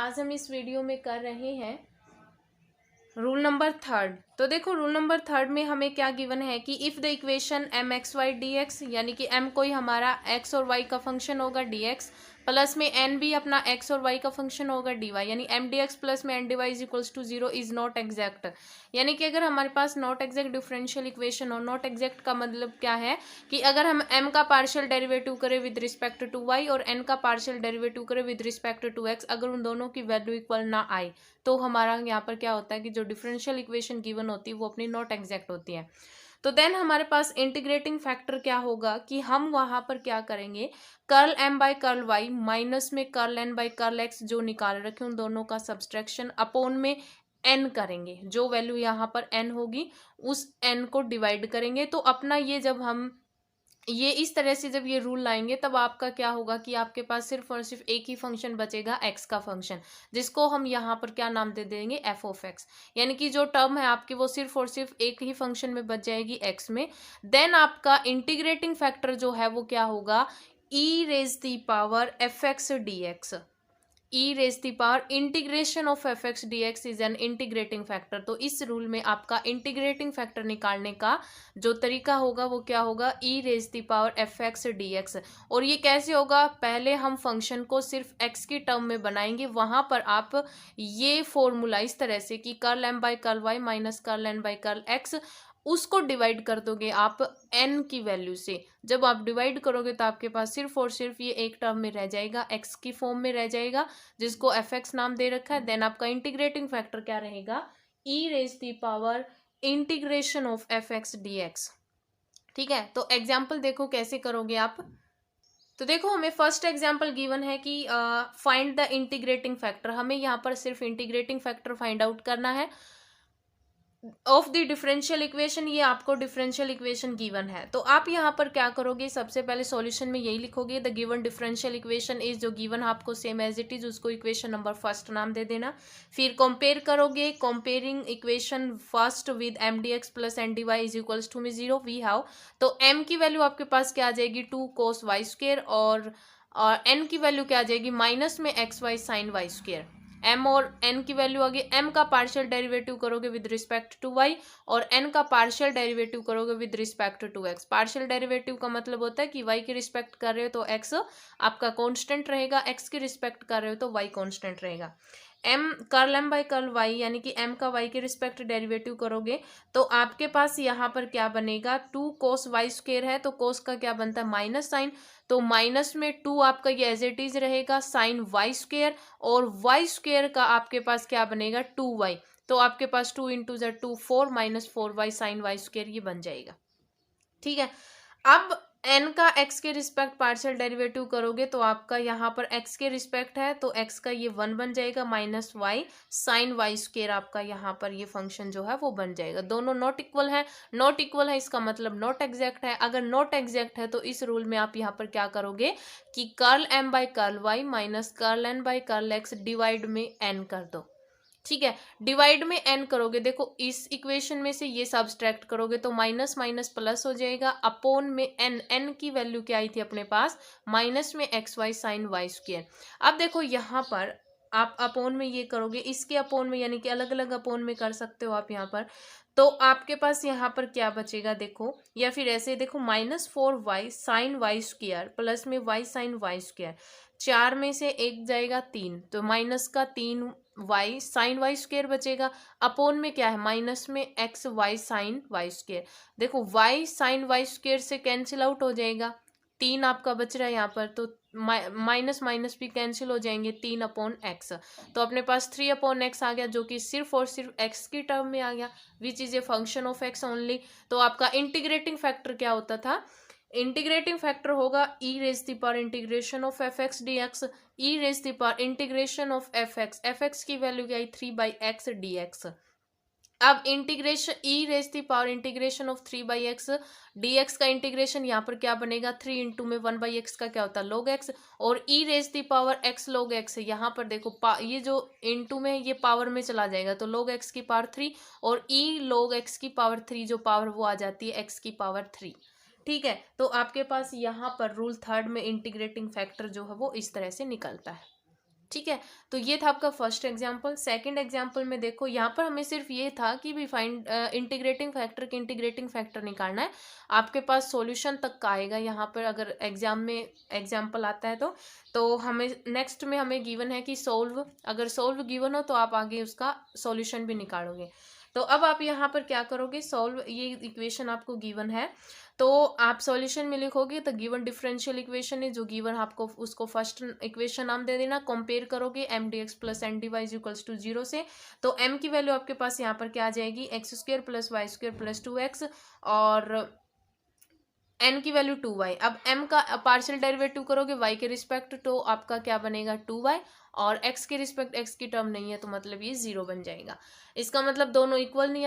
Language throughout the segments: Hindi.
आज हम इस वीडियो में कर रहे हैं रूल नंबर थर्ड। तो देखो रूल नंबर थर्ड में हमें क्या गिवन है कि if the equation M X Y D X, यानी कि एम कोई हमारा एक्स और वाई का फंक्शन होगा डी एक्स, प्लस में एन भी अपना एक्स और वाई का फंक्शन होगा डी वाई, यानी एम डी एक्स प्लस में N D Y is equals to zero is not exact. यानी कि अगर हमारे पास नॉट एग्जैक्ट डिफरेंशियल इक्वेशन हो, नॉट एग्जैक्ट का मतलब क्या है कि अगर हम एम का पार्शियल डेरिवेटिव करें विद रिस्पेक्ट टू वाई और एन का पार्शियल डेरिवेटिव करें विद रिस्पेक्ट टू एक्स, अगर उन दोनों की वैल्यू इक्वल ना आए तो हमारा यहाँ पर क्या होता है कि जो डिफरेंशियल इक्वेशन गिवन होती है वो अपनी नॉट एग्जैक्ट होती है। तो देन हमारे पास इंटीग्रेटिंग फैक्टर क्या होगा कि हम वहां पर क्या करेंगे, curl M by curl Y minus में curl N by curl X जो निकाल रखे उन दोनों का सब्सट्रैक्शन अपोन में एन करेंगे, जो वैल्यू यहाँ पर एन होगी उस एन को डिवाइड करेंगे। तो अपना ये जब हम ये इस तरह से जब ये रूल लाएंगे तब आपका क्या होगा कि आपके पास सिर्फ और सिर्फ एक ही फंक्शन बचेगा एक्स का फंक्शन, जिसको हम यहाँ पर क्या नाम दे देंगे एफ ऑफ एक्स। यानी कि जो टर्म है आपकी वो सिर्फ और सिर्फ एक ही फंक्शन में बच जाएगी एक्स में। देन आपका इंटीग्रेटिंग फैक्टर जो है वो क्या होगा, E raise the power F X D X. E raise the power integration of F X D X is an integrating factor. तो इस रूल में आपका इंटीग्रेटिंग फैक्टर निकालने का जो तरीका होगा वो क्या होगा, E raise the power F X D X. और ये कैसे होगा, पहले हम फंक्शन को सिर्फ एक्स की टर्म में बनाएंगे, वहां पर आप ये फॉर्मूला इस तरह से कि curl M by curl Y minus curl N by curl X उसको डिवाइड कर दोगे आप n की वैल्यू से। जब आप डिवाइड करोगे तो आपके पास सिर्फ और सिर्फ ये एक टर्म में रह जाएगा, x की फॉर्म में रह जाएगा, जिसको fx नाम दे रखा है। देन आपका इंटीग्रेटिंग फैक्टर क्या रहेगा, e raise the power integration of fx dx। ठीक है, तो एग्जाम्पल देखो कैसे करोगे आप। तो देखो हमें फर्स्ट एग्जाम्पल गिवन है कि फाइंड द इंटीग्रेटिंग फैक्टर। हमें यहाँ पर सिर्फ इंटीग्रेटिंग फैक्टर फाइंड आउट करना है ऑफ द डिफरेंशियल इक्वेशन। ये आपको डिफरेंशियल इक्वेशन गिवन है, तो आप यहाँ पर क्या करोगे, सबसे पहले सॉल्यूशन में यही लिखोगे, the given differential equation is, जो गिवन आपको सेम एज इट इज उसको इक्वेशन नंबर फर्स्ट नाम दे देना। फिर कंपेयर करोगे, comparing equation first with M D x plus N D Y is equals to में जीरो वी हैव। तो एम की वैल्यू आपके पास क्या आ जाएगी, टू कोस वाई स्क्वेयर, और एन की वैल्यू क्या आ जाएगी माइनस में x Y sine y square. m और n की वैल्यू आ गई, m का पार्शियल डेरिवेटिव करोगे विद रिस्पेक्ट टू y और n का पार्शियल डेरिवेटिव करोगे with respect to x। Partial derivative का मतलब होता है कि y की रिस्पेक्ट कर रहे हो तो x आपका कांस्टेंट रहेगा, x की रिस्पेक्ट कर रहे हो तो y कांस्टेंट रहेगा। m curl m by curl y, यानी कि m का y के रिस्पेक्ट डेरिवेटिव करोगे तो आपके पास यहाँ पर क्या बनेगा, टू कोस वाई स्क्वेयर है तो कोस का क्या बनता है माइनस साइन, तो माइनस में टू आपका ये एज इट इज रहेगा साइन वाई स्क्वेयर, और वाई स्क्वेयर का आपके पास क्या बनेगा टू वाई, तो आपके पास टू इंटू ज़ two four minus four y sine y square ये बन जाएगा। ठीक है, अब n का x के रिस्पेक्ट पार्शियल डेरिवेटिव करोगे तो आपका यहाँ पर x के रिस्पेक्ट है तो x का ये वन बन जाएगा minus y sine y square, आपका यहाँ पर ये फंक्शन जो है वो बन जाएगा। दोनों नॉट इक्वल है, नॉट इक्वल है इसका मतलब नॉट एग्जैक्ट है। अगर नॉट एग्जैक्ट है तो इस रूल में आप यहाँ पर क्या करोगे कि curl m by curl Y minus curl n by curl x divide में n कर दो। ठीक है, डिवाइड में n करोगे, देखो इस इक्वेशन में से ये सब्सट्रैक्ट करोगे तो माइनस माइनस प्लस हो जाएगा, अपोन में n की वैल्यू क्या आई थी अपने पास माइनस में x Y sine y square. अब देखो यहाँ पर आप अपोन में ये करोगे, इसके अपोन में यानी कि अलग अलग अपोन में कर सकते हो आप यहाँ पर, तो आपके पास यहाँ पर क्या बचेगा देखो, या फिर ऐसे देखो minus four y sine y square plus में वाई साइन वाई स्क्वेयर, चार में से एक जाएगा तीन तो माइनस का तीन वाई साइन वाई स्क्वेयर बचेगा, अपोन में क्या है माइनस में x Y sine y square. देखो वाई साइन वाई स्क्वेयर से कैंसिल आउट हो जाएगा, तीन आपका बच रहा है यहाँ पर, तो माइनस माइनस भी कैंसिल हो जाएंगे, तीन अपॉन एक्स, तो अपने पास थ्री अपॉन एक्स आ गया जो कि सिर्फ और सिर्फ एक्स की टर्म में आ गया, which is a function of x only. तो आपका इंटीग्रेटिंग फैक्टर क्या होता था, इंटीग्रेटिंग फैक्टर होगा E raise the power integration of F X D X, E raise the power integration of F X की वैल्यू क्या आई three by X D X. अब integration E raise the power integration of three by X D X का इंटीग्रेशन यहाँ पर क्या बनेगा, थ्री इंटू में वन बाई एक्स का क्या होता है लॉग एक्स, और E raise the power X log x, यहाँ पर देखो ये जो इंटू में ये पावर में चला जाएगा तो लॉग एक्स की पावर थ्री, और ई लॉग एक्स की पावर थ्री जो पावर वो आ जाती है एक्स की पावर थ्री। ठीक है, तो आपके पास यहाँ पर रूल थर्ड में इंटीग्रेटिंग फैक्टर जो है वो इस तरह से निकलता है। ठीक है, तो ये था आपका फर्स्ट एग्जाम्पल। सेकंड एग्जाम्पल में देखो यहाँ पर हमें सिर्फ ये था कि भी फाइंड इंटीग्रेटिंग फैक्टर निकालना है। आपके पास सॉल्यूशन तक का आएगा यहाँ पर, अगर एग्जाम में एग्जाम्पल आता है तो हमें नेक्स्ट में हमें गिवन है कि सोल्व, अगर सोल्व गिवन हो तो आप आगे उसका सॉल्यूशन भी निकालोगे। तो अब आप यहाँ पर क्या करोगे, सोल्व, ये इक्वेशन आपको गिवन है तो आप सॉल्यूशन में लिखोगे तो गिवन डिफरेंशियल इक्वेशन है जो गिवन आपको उसको फर्स्ट इक्वेशन नाम दे देना। कंपेयर करोगे m D x plus N D Y is equals to 0 से, तो m की वैल्यू आपके पास यहाँ पर क्या आ जाएगी, x square plus y square plus 2x और n की वैल्यू 2y। अब m का पार्शियल डेरिवेटिव करोगे y के रिस्पेक्ट तो आपका क्या बनेगा 2y, और x के रिस्पेक्ट x की टर्म नहीं है तो मतलब ये 0 बन जाएगा। इसका मतलब दोनों इक्वल नहीं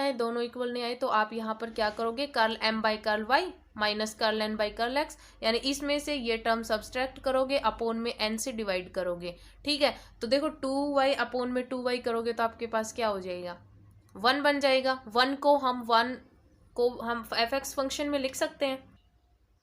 आए, तो आप यहाँ पर क्या करोगे, curl m by curl y minus curl n by curl x, यानी इसमें से ये टर्म सब्सट्रैक्ट करोगे, अपोन में n से डिवाइड करोगे। ठीक है, तो देखो 2y अपोन में 2y करोगे तो आपके पास क्या हो जाएगा, 1 बन जाएगा। 1 को हम f(x) फंक्शन में लिख सकते हैं।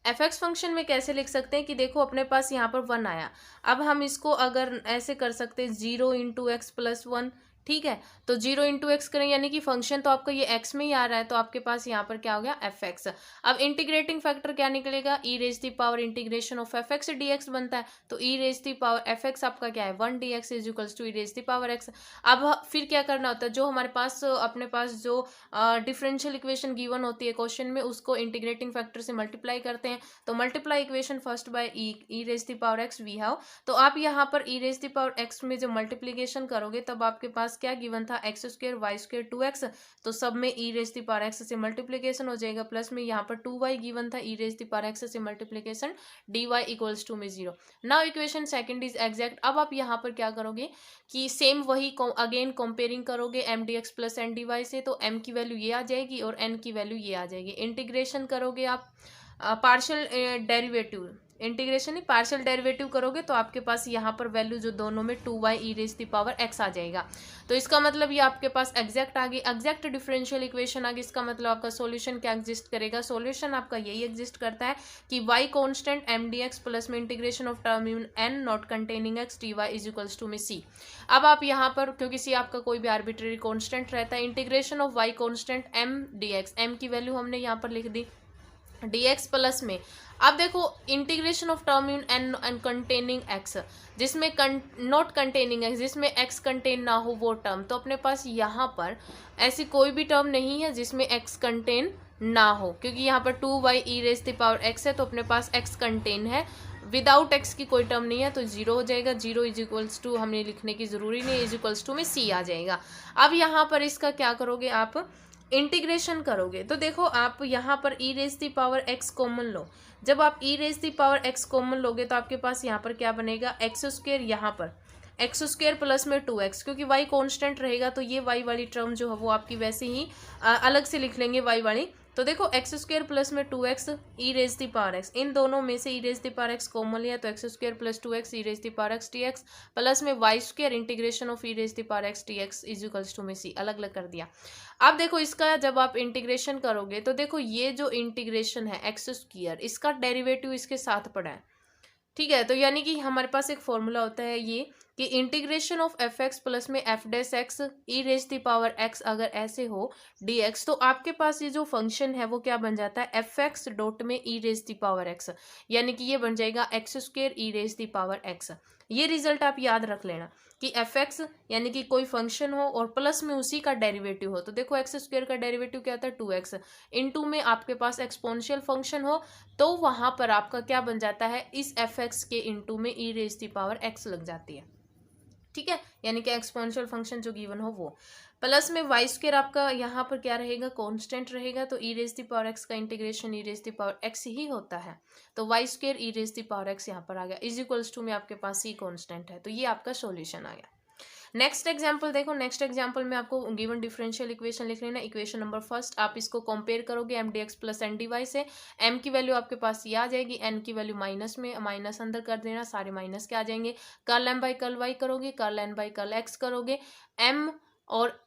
f(x) फंक्शन में कैसे लिख सकते हैं कि देखो अपने पास यहाँ पर 1 आया, अब हम इसको अगर ऐसे कर सकते हैं 0 इंटू एक्स प्लस 1। ठीक है, तो 0 इंटू एक्स करें यानी कि फंक्शन तो आपका ये x में ही आ रहा है, तो आपके पास यहाँ पर क्या हो गया f(x). अब इंटीग्रेटिंग फैक्टर क्या निकलेगा, e raise the power integration of f(x) dx बनता है, तो e raise the power f(x) आपका क्या है 1 dx is equals to e raise the power x। अब फिर क्या करना होता है, जो हमारे पास अपने पास जो डिफरेंशियल इक्वेशन गिवन होती है क्वेश्चन में, उसको इंटीग्रेटिंग फैक्टर से मल्टीप्लाई करते हैं। तो multiply equation first by e raise the power x we have, तो आप यहाँ पर e raise the power x में जो मल्टीप्लीकेशन करोगे तब आपके पास क्या गिवन था, x square Y square 2x, तो सब में e raise the power x से मल्टीप्लीकेशन हो जाएगा, प्लस में यहाँ पर 2y गिवन था, e raise the power x से मल्टीप्लीकेशन dy इक्वल्स टू में 0। Now equation second is exact. अब आप यहाँ पर क्या करोगे कि सेम वही अगेन कंपेयरिंग करोगे m dx plus N D y से, तो m की वैल्यू ये आ जाएगी और n की वैल्यू ये आ जाएगी। इंटीग्रेशन करोगे आप पार्शियल डेरिवेटिव, इंटीग्रेशन नहीं पार्शियल डेरिवेटिव करोगे तो आपके पास यहाँ पर वैल्यू जो दोनों में 2y e raise the power x आ जाएगा। तो इसका मतलब ये आपके पास एग्जैक्ट आ गई, एग्जैक्ट डिफरेंशियल इक्वेशन आ गई। इसका मतलब आपका सॉल्यूशन क्या एग्जिस्ट करेगा, सॉल्यूशन आपका यही एग्जिस्ट करता है कि y constant m dx plus में integration of term in n not containing x dy is equals to में c। अब आप यहाँ पर, क्योंकि c आपका कोई भी आर्बिट्रेरी कांस्टेंट रहता है, integration of y constant m dx, m की वैल्यू हमने यहाँ पर लिख दी dx प्लस में, अब देखो integration of term in an containing x, जिसमें नॉट कंटेनिंग x, जिसमें x कंटेन ना हो वो टर्म, तो अपने पास यहाँ पर ऐसी कोई भी टर्म नहीं है जिसमें x कंटेन ना हो, क्योंकि यहाँ पर 2y e raise the power x है, तो अपने पास x कंटेन है, विदाउट x की कोई टर्म नहीं है, तो 0 हो जाएगा। 0 इज इक्वल्स टू हमें लिखने की जरूरी नहीं, इज इक्वल्स टू में c आ जाएगा। अब यहाँ पर इसका क्या करोगे, आप इंटीग्रेशन करोगे, तो देखो आप यहाँ पर e raise the power x common लो। जब आप e raise the power x common लोगे तो आपके पास यहाँ पर क्या बनेगा, एक्स स्क्र, यहाँ पर एक्स स्क्र प्लस में 2x, क्योंकि y कांस्टेंट रहेगा तो ये y वाली टर्म जो है वो आपकी वैसे ही अलग से लिख लेंगे y वाली। तो देखो एक्स स्क्र प्लस में 2x e raise the power x, इन दोनों में से e raise the power x common लिया तो x square plus 2x e raise the power x dx plus में y square integration of e raise the power x dx is equals to में c, अलग अलग कर दिया। अब देखो इसका जब आप इंटीग्रेशन करोगे तो देखो ये जो इंटीग्रेशन है एक्स स्क्वायर, इसका डेरिवेटिव इसके साथ पड़ा है। ठीक है, तो यानी कि हमारे पास एक फॉर्मूला होता है ये कि integration of F X plus में F dash X E raise the power X अगर ऐसे हो डी एक्स, तो आपके पास ये जो फंक्शन है वो क्या बन जाता है, एफ एक्स डॉट में e raise the power x, यानी कि ये बन जाएगा x square E raise the power x. ये रिजल्ट आप याद रख लेना कि एफ एक्स यानी कि कोई फंक्शन हो और प्लस में उसी का डेरिवेटिव हो, तो देखो एक्स स्क्वायर का डेरिवेटिव क्या था 2x, इनटू में आपके पास एक्सपोनेंशियल फंक्शन हो तो वहां पर आपका क्या बन जाता है, इस एफ एक्स के इनटू में e raise the power x लग जाती है। ठीक है, यानी कि एक्सपोनेंशियल फंक्शन जो गिवन हो वो, प्लस में वाई स्क्वायर आपका यहाँ पर क्या रहेगा, कांस्टेंट रहेगा, तो E raise the power X का integration E raise the power X ही होता है, तो Y square E raise the power X यहाँ पर आ गया, इज इक्वल्स टू में आपके पास सी कांस्टेंट है, तो ये आपका सॉल्यूशन आ गया। नेक्स्ट एग्जाम्पल देखो, नेक्स्ट एग्जाम्पल में आपको गिवन डिफरेंशियल इक्वेशन लिख लेना। इक्वेशन नंबर फर्स्ट आप इसको कंपेयर करोगे m D x plus N D y से, एम की वैल्यू आपके पास ये आ जाएगी, एन की वैल्यू माइनस में, माइनस अंदर कर देना, सारे माइनस के आ जाएंगे, curl M by curl Y करोगे, curl N by curl X करोगे, एम और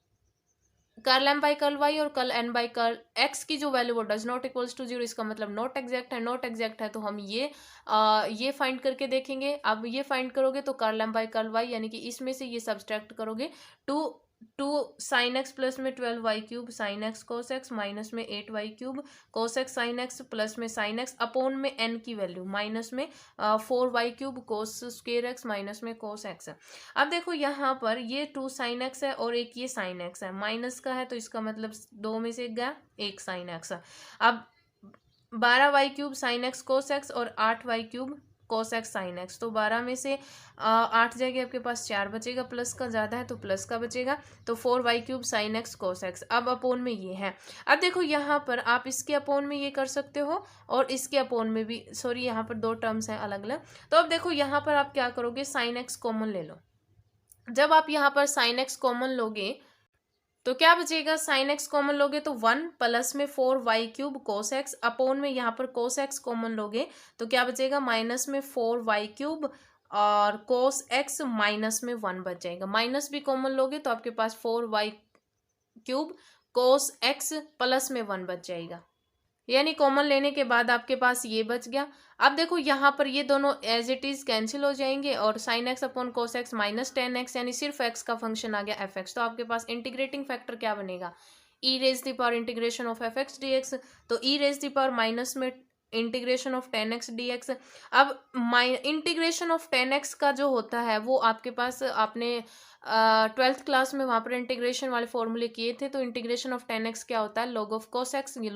curl M by curl Y और curl N by curl X की जो वैल्यू वो does not equals to zero, इसका मतलब नॉट एग्जैक्ट है। नॉट एग्जैक्ट है तो हम ये फाइंड करके देखेंगे। अब ये फाइंड करोगे तो curl M by curl y यानी कि इसमें से ये सब्सट्रैक्ट करोगे, टू साइन एक्स प्लस में 12y cube sine x cos x minus में 8y cube cos x sine x plus में साइन एक्स अपॉन में n की वैल्यू माइनस में 4y cube cos square x minus में कोस एक्स है। अब देखो यहाँ पर ये 2 साइन एक्स है और एक ये साइन एक्स है, माइनस का है तो इसका मतलब 2 में से गया 1 साइन एक्स। अब 12y cube sine x cos x और 8y cube cos x sine x, तो 12 में से 8 जाएगी आपके पास 4 बचेगा, प्लस का ज़्यादा है तो प्लस का बचेगा, तो 4y cube sine x cos x. अब अपोन में ये है। अब देखो यहाँ पर आप इसके अपोन में ये कर सकते हो और इसके अपोन में भी, सॉरी यहाँ पर 2 टर्म्स हैं अलग अलग। तो अब देखो यहाँ पर आप क्या करोगे, साइन एक्स कॉमन ले लो। जब आप यहाँ पर साइन एक्स कॉमन लोगे तो क्या बचेगा, साइन एक्स कॉमन लोगे तो 1 प्लस में 4y cube cos x upon में यहाँ पर कोस एक्स कॉमन लोगे तो क्या बचेगा, माइनस में 4y क्यूब और कोस एक्स माइनस में 1 बच जाएगा। माइनस भी कॉमन लोगे तो आपके पास 4y cube cos x plus में 1 बच जाएगा, यानी कॉमन लेने के बाद आपके पास ये बच गया। अब देखो यहाँ पर ये दोनों एज इट इज कैंसिल हो जाएंगे और sine x upon cos x minus 10x यानी सिर्फ x का फंक्शन आ गया एफ एक्स। तो आपके पास इंटीग्रेटिंग फैक्टर क्या बनेगा, E raise the power integration of F X D X, तो E raise the power minus में इंटीग्रेशन ऑफ 10x dx। अब इंटीग्रेशन ऑफ 10x का जो होता है वो आपके पास, आपने 12th क्लास में वहाँ पर इंटीग्रेशन वाले फॉर्मूले किए थे, तो इंटीग्रेशन ऑफ 10x क्या होता है, log ऑफ cos x, ये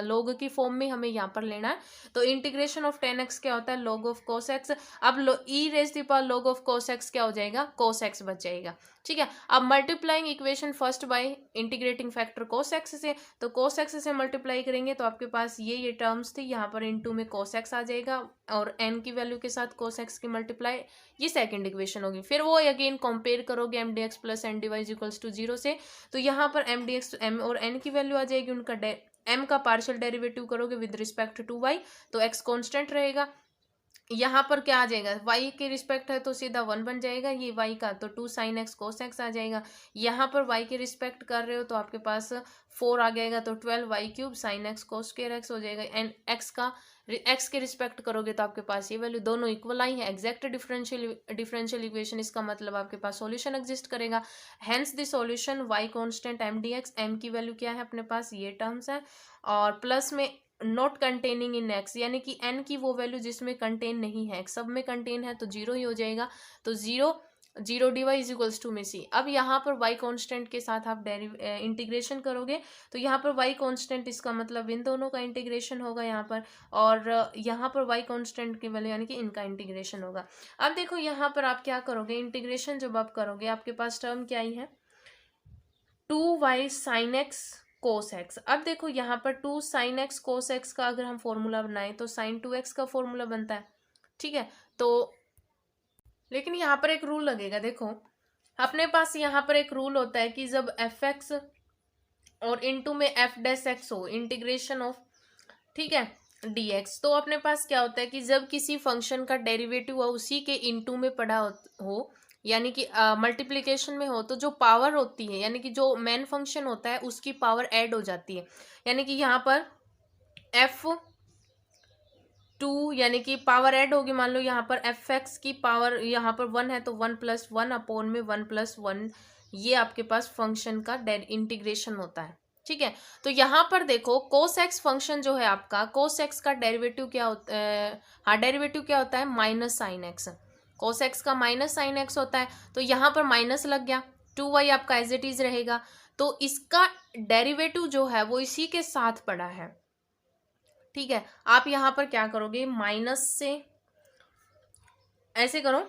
log की फॉर्म में हमें यहाँ पर लेना है। तो इंटीग्रेशन ऑफ 10x क्या होता है, log ऑफ cos x। अब E raise the power log of cos x क्या हो जाएगा, cos x बच जाएगा। ठीक है, अब multiplying equation first by integrating factor cos x से, तो cos x से मल्टीप्लाई करेंगे तो आपके पास ये टर्म्स थी, यहाँ पर इनटू में cos x आ जाएगा और n की वैल्यू के साथ cos x की मल्टीप्लाई, ये सेकंड इक्वेशन होगी। फिर वो अगेन कंपेयर करोगे m D x plus N D y equals to 0 से, तो यहाँ पर एम डी एक्स एम और n की वैल्यू आ जाएगी, उनका m का पार्शियल डेरिवेटिव करोगे विद रिस्पेक्ट टू y तो x कॉन्स्टेंट रहेगा। यहाँ पर क्या आ जाएगा, y के रिस्पेक्ट है तो सीधा 1 बन जाएगा, ये y का तो 2 साइन एक्स कोस एक्स आ जाएगा। यहाँ पर y के रिस्पेक्ट कर रहे हो तो आपके पास 4 आ जाएगा, तो 12y cube sine x cos square x हो जाएगा। एंड x के रिस्पेक्ट करोगे तो आपके पास ये वैल्यू, दोनों इक्वल आई है, एग्जैक्ट डिफरेंशियल इक्वेशन, इसका मतलब आपके पास सॉल्यूशन एग्जिस्ट करेगा। Hence the solution y constant m dx, m की वैल्यू क्या है अपने पास, ये टर्म्स है, और प्लस में नॉट कंटेनिंग इन x यानी कि n की वो वैल्यू जिसमें कंटेन नहीं है, सब में कंटेन है तो 0 ही हो जाएगा, तो 0 dy इज इक्वल्स टू में c। अब यहाँ पर y कांस्टेंट के साथ आप इंटीग्रेशन करोगे तो यहाँ पर y कांस्टेंट, इसका मतलब इन दोनों का इंटीग्रेशन होगा यहाँ पर, और यहाँ पर y कांस्टेंट की वैल्यू यानी कि इनका इंटीग्रेशन होगा। अब देखो यहाँ पर आप क्या करोगे, इंटीग्रेशन जब आप करोगे आपके पास टर्म क्या आई है, 2y sine x cos x. अब देखो यहाँ पर 2 साइन एक्स कोस एक्स का अगर हम फॉर्मूला बनाएं तो साइन 2x का फॉर्मूला बनता है। ठीक है, तो लेकिन यहाँ पर एक रूल लगेगा, देखो अपने पास यहाँ पर एक रूल होता है कि जब एफ एक्स और इनटू में एफ डैश एक्स हो, इंटीग्रेशन ऑफ, ठीक है, dx, तो अपने पास क्या होता है कि जब किसी फंक्शन का डेरिवेटिव हो उसी के इनटू में पड़ा हो यानी कि मल्टीप्लिकेशन में हो, तो जो पावर होती है यानी कि जो मेन फंक्शन होता है उसकी पावर ऐड हो जाती है, यानी कि यहाँ पर f2 यानी कि पावर ऐड होगी। मान लो यहाँ पर एफ एक्स की पावर यहाँ पर 1 है तो 1 + 1 अपॉन में 1 + 1, ये आपके पास फंक्शन का इंटीग्रेशन होता है। ठीक है, तो यहाँ पर देखो कोस एक्स फंक्शन जो है आपका, कोस एक्स का डेरिवेटिव क्या होता है, हाँ डेरिवेटिव क्या होता है, minus sine x, cos x का माइनस साइन एक्स होता है, तो यहाँ पर माइनस लग गया, 2y आपका एज इट इज रहेगा, तो इसका डेरिवेटिव जो है वो इसी के साथ पड़ा है। ठीक है, आप यहाँ पर क्या करोगे, माइनस से ऐसे करो,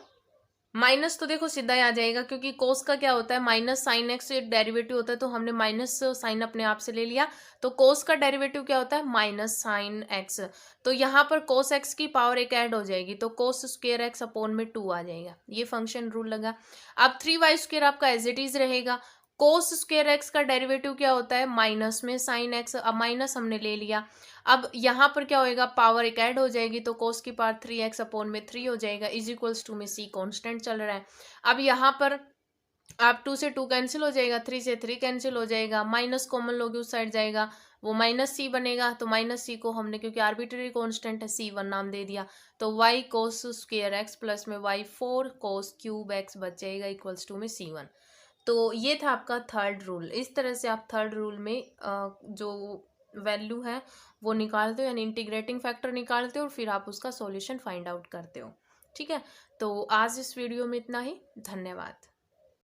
माइनस तो देखो सीधा ही आ जाएगा क्योंकि कोस का क्या होता है, माइनस साइन एक्स डेरिवेटिव होता है, तो हमने माइनस साइन अपने आप से ले लिया, तो कोस का डेरिवेटिव क्या होता है, माइनस साइन एक्स, तो यहाँ पर कोस एक्स की पावर एक ऐड हो जाएगी, तो कोस स्क्वायर एक्स अपॉन में 2 आ जाएगा, ये फंक्शन रूल लगा। अब 3y² आपका एज इट इज रहेगा, कोस स्क्वायर एक्स का डेरिवेटिव क्या होता है, माइनस में साइन एक्स, अब माइनस हमने ले लिया, अब यहाँ पर क्या होएगा, पावर एक ऐड हो जाएगी, तो कोस की पावर 3x अपॉन में 3 हो जाएगा, इज इक्वल्स टू में c कांस्टेंट चल रहा है। अब यहाँ पर आप 2 से 2 कैंसिल हो जाएगा, 3 से 3 कैंसिल हो जाएगा, माइनस कॉमन लोगे उस साइड जाएगा, वो माइनस सी बनेगा। तो माइनस सी को हमने क्योंकि आर्बिट्ररी कांस्टेंट है C1 नाम दे दिया, तो y cos square x plus में y 4 कोस क्यूब एक्स बच जाएगा इक्वल्स टू में C1। तो ये था आपका थर्ड रूल। इस तरह से आप थर्ड रूल में जो वैल्यू है वो निकालते हो, यानी इंटीग्रेटिंग फैक्टर निकालते हो और फिर आप उसका सॉल्यूशन फाइंड आउट करते हो। ठीक है, तो आज इस वीडियो में इतना ही। धन्यवाद।